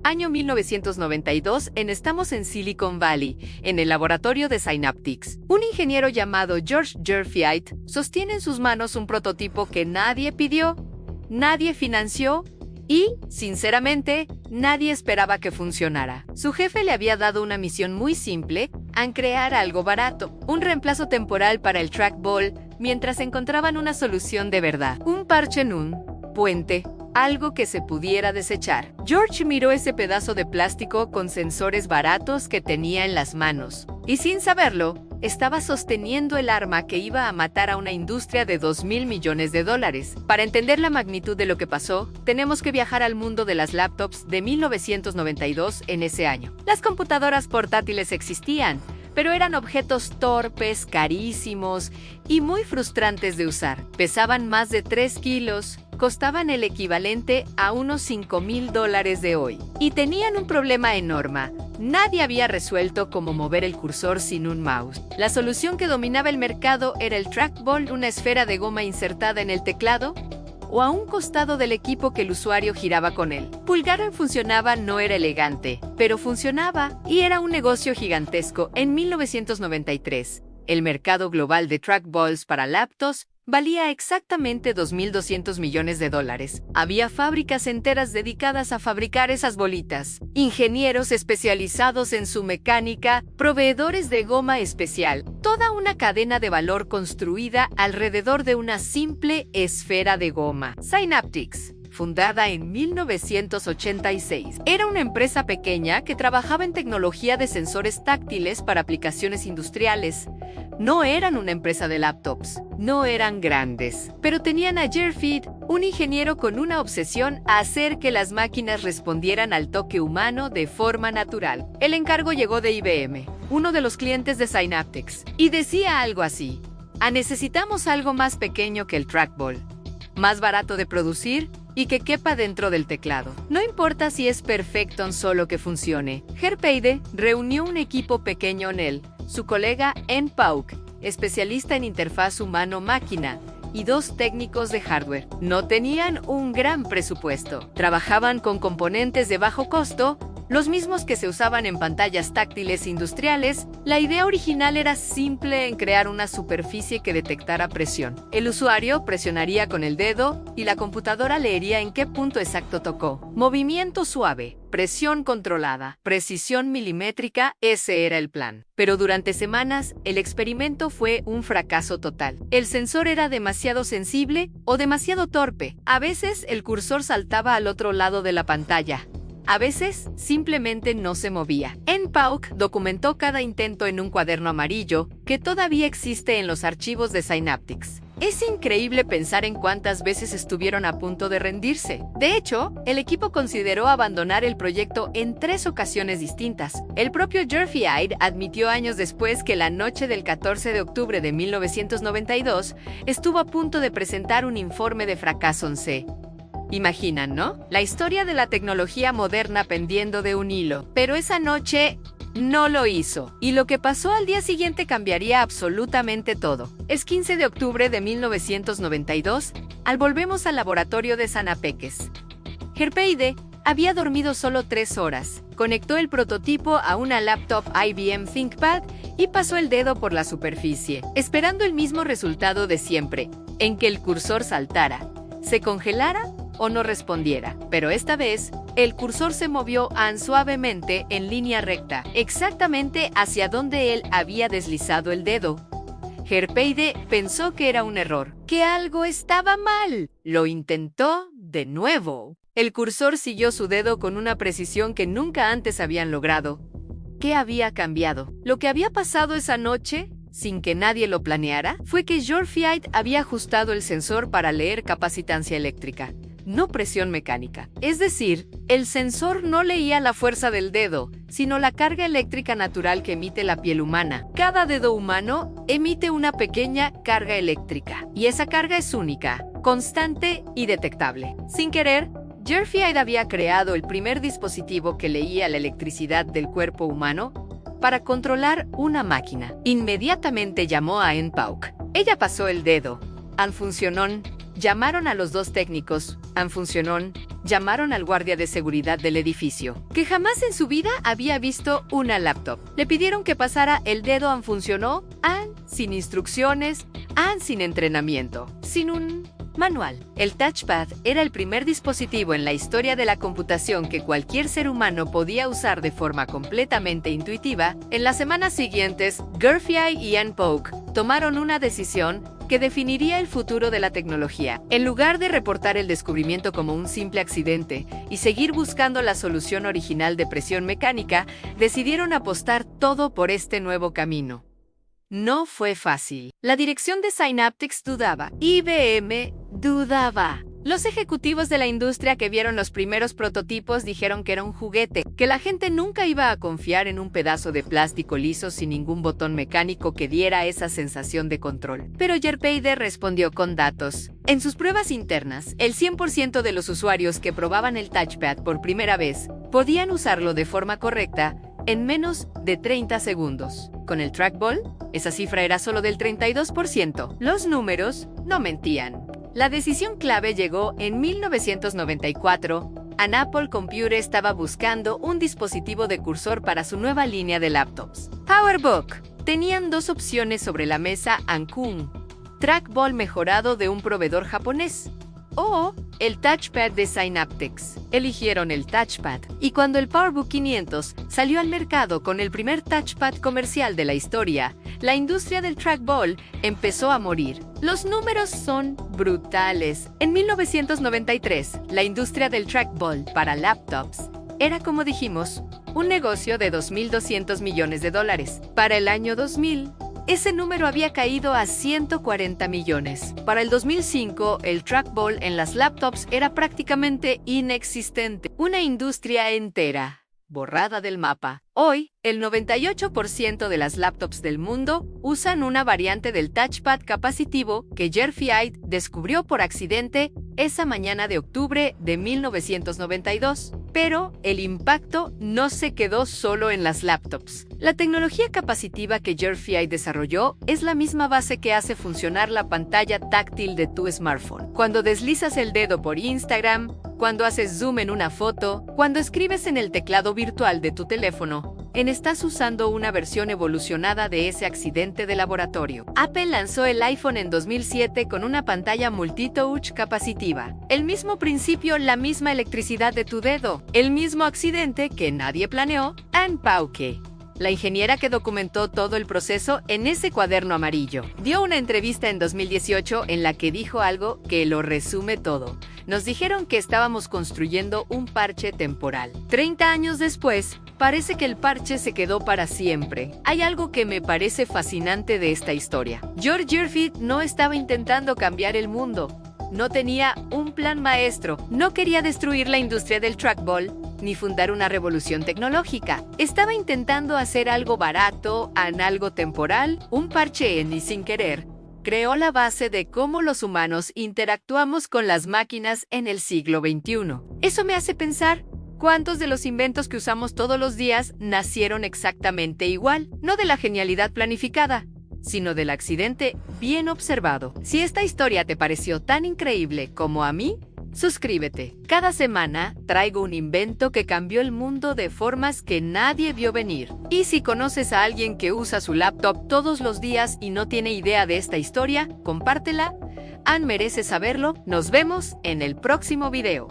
Año 1992, estamos en Silicon Valley, en el laboratorio de Synaptics. Un ingeniero llamado George Jurfeit sostiene en sus manos un prototipo que nadie pidió, nadie financió y, sinceramente, nadie esperaba que funcionara. Su jefe le había dado una misión muy simple: crear algo barato, un reemplazo temporal para el trackball, mientras encontraban una solución de verdad. Un parche en un puente, algo que se pudiera desechar. George miró ese pedazo de plástico con sensores baratos que tenía en las manos, y sin saberlo, estaba sosteniendo el arma que iba a matar a una industria de $2.000 millones. Para entender la magnitud de lo que pasó, tenemos que viajar al mundo de las laptops de 1992 en ese año. Las computadoras portátiles existían, pero eran objetos torpes, carísimos y muy frustrantes de usar. Pesaban más de 3 kilos, costaban el equivalente a unos $5.000 de hoy. Y tenían un problema enorme: nadie había resuelto cómo mover el cursor sin un mouse. La solución que dominaba el mercado era el trackball, una esfera de goma insertada en el teclado o a un costado del equipo que el usuario giraba con él. Pulgar funcionaba, no era elegante, pero funcionaba y era un negocio gigantesco. En 1993, el mercado global de trackballs para laptops valía exactamente $2.200 millones. Había fábricas enteras dedicadas a fabricar esas bolitas, ingenieros especializados en su mecánica, proveedores de goma especial, toda una cadena de valor construida alrededor de una simple esfera de goma. Synaptics, fundada en 1986, era una empresa pequeña que trabajaba en tecnología de sensores táctiles para aplicaciones industriales. No eran una empresa de laptops, no eran grandes, pero tenían a Jurfeit, un ingeniero con una obsesión a hacer que las máquinas respondieran al toque humano de forma natural. El encargo llegó de IBM, uno de los clientes de Synaptics, y decía algo así: necesitamos algo más pequeño que el trackball, más barato de producir y que quepa dentro del teclado. No importa si es perfecto, solo que funcione. Jurfeit reunió un equipo pequeño en él, su colega N. Pauk, especialista en interfaz humano-máquina, y 2 técnicos de hardware. No tenían un gran presupuesto. Trabajaban con componentes de bajo costo, los mismos que se usaban en pantallas táctiles industriales. La idea original era simple: en crear una superficie que detectara presión. El usuario presionaría con el dedo y la computadora leería en qué punto exacto tocó. Movimiento suave, presión controlada, precisión milimétrica, ese era el plan. Pero durante semanas, el experimento fue un fracaso total. El sensor era demasiado sensible o demasiado torpe. A veces el cursor saltaba al otro lado de la pantalla. A veces, simplemente no se movía. N. Pauk documentó cada intento en un cuaderno amarillo que todavía existe en los archivos de Synaptics. Es increíble pensar en cuántas veces estuvieron a punto de rendirse. De hecho, el equipo consideró abandonar el proyecto en 3 ocasiones distintas. El propio Jurfeit admitió años después que la noche del 14 de octubre de 1992 estuvo a punto de presentar un informe de fracaso en C. Imaginan, ¿no? La historia de la tecnología moderna pendiendo de un hilo. Pero esa noche no lo hizo. Y lo que pasó al día siguiente cambiaría absolutamente todo. Es 15 de octubre de 1992, volvemos al laboratorio de Synaptics. Jurfeit había dormido solo 3 horas. Conectó el prototipo a una laptop IBM ThinkPad y pasó el dedo por la superficie, esperando el mismo resultado de siempre: en que el cursor saltara, se congelara o no respondiera. Pero esta vez, el cursor se movió suavemente en línea recta, exactamente hacia donde él había deslizado el dedo. Jurfeit pensó que era un error, que algo estaba mal. Lo intentó de nuevo. El cursor siguió su dedo con una precisión que nunca antes habían logrado. ¿Qué había cambiado? Lo que había pasado esa noche, sin que nadie lo planeara, fue que Jurfeit había ajustado el sensor para leer capacitancia eléctrica, no presión mecánica. Es decir, el sensor no leía la fuerza del dedo, sino la carga eléctrica natural que emite la piel humana. Cada dedo humano emite una pequeña carga eléctrica, y esa carga es única, constante y detectable. Sin querer, Jurfeit había creado el primer dispositivo que leía la electricidad del cuerpo humano para controlar una máquina. Inmediatamente llamó a N. Pauk. Ella pasó el dedo. Funcionó. Llamaron a los 2 técnicos. Funcionó. llamaron al guardia de seguridad del edificio, que jamás en su vida había visto una laptop. Le pidieron que pasara el dedo. Funcionó, sin instrucciones, sin entrenamiento, sin un manual. El touchpad era el primer dispositivo en la historia de la computación que cualquier ser humano podía usar de forma completamente intuitiva. En las semanas siguientes, Gurfey y Ann Poke tomaron una decisión que definiría el futuro de la tecnología. En lugar de reportar el descubrimiento como un simple accidente y seguir buscando la solución original de presión mecánica, decidieron apostar todo por este nuevo camino. No fue fácil. La dirección de Synaptics dudaba. IBM dudaba. Los ejecutivos de la industria que vieron los primeros prototipos dijeron que era un juguete, que la gente nunca iba a confiar en un pedazo de plástico liso sin ningún botón mecánico que diera esa sensación de control. Pero Yerpeide respondió con datos. En sus pruebas internas, el 100% de los usuarios que probaban el touchpad por primera vez podían usarlo de forma correcta en menos de 30 segundos. Con el trackball, esa cifra era solo del 32%. Los números no mentían. La decisión clave llegó en 1994. Apple Computer estaba buscando un dispositivo de cursor para su nueva línea de laptops. PowerBook. Tenían dos opciones sobre la mesa: Ankun, trackball mejorado de un proveedor japonés, o el touchpad de Synaptics. Eligieron el touchpad, y cuando el PowerBook 500 salió al mercado con el primer touchpad comercial de la historia, la industria del trackball empezó a morir. Los números son brutales. En 1993, la industria del trackball para laptops era, como dijimos, un negocio de $2.200 millones. Para el año 2000, ese número había caído a 140 millones. Para el 2005, el trackball en las laptops era prácticamente inexistente. Una industria entera borrada del mapa. Hoy, el 98% de las laptops del mundo usan una variante del touchpad capacitivo que Gurfey descubrió por accidente esa mañana de octubre de 1992. Pero el impacto no se quedó solo en las laptops. La tecnología capacitiva que Gurfey desarrolló es la misma base que hace funcionar la pantalla táctil de tu smartphone. Cuando deslizas el dedo por Instagram, cuando haces zoom en una foto, cuando escribes en el teclado virtual de tu teléfono, estás usando una versión evolucionada de ese accidente de laboratorio. Apple lanzó el iPhone en 2007 con una pantalla multitouch capacitiva. El mismo principio, la misma electricidad de tu dedo. El mismo accidente que nadie planeó. Ann Poke, la ingeniera que documentó todo el proceso en ese cuaderno amarillo, dio una entrevista en 2018 en la que dijo algo que lo resume todo. Nos dijeron que estábamos construyendo un parche temporal. 30 años después, parece que el parche se quedó para siempre. Hay algo que me parece fascinante de esta historia. George Gurfey no estaba intentando cambiar el mundo. No tenía un plan maestro. No quería destruir la industria del trackball ni fundar una revolución tecnológica. Estaba intentando hacer algo barato, algo temporal, un parche y sin querer creó la base de cómo los humanos interactuamos con las máquinas en el siglo XXI. Eso me hace pensar, ¿cuántos de los inventos que usamos todos los días nacieron exactamente igual? No de la genialidad planificada, sino del accidente bien observado. Si esta historia te pareció tan increíble como a mí, suscríbete. Cada semana traigo un invento que cambió el mundo de formas que nadie vio venir. Y si conoces a alguien que usa su laptop todos los días y no tiene idea de esta historia, compártela. Ann merece saberlo. Nos vemos en el próximo video.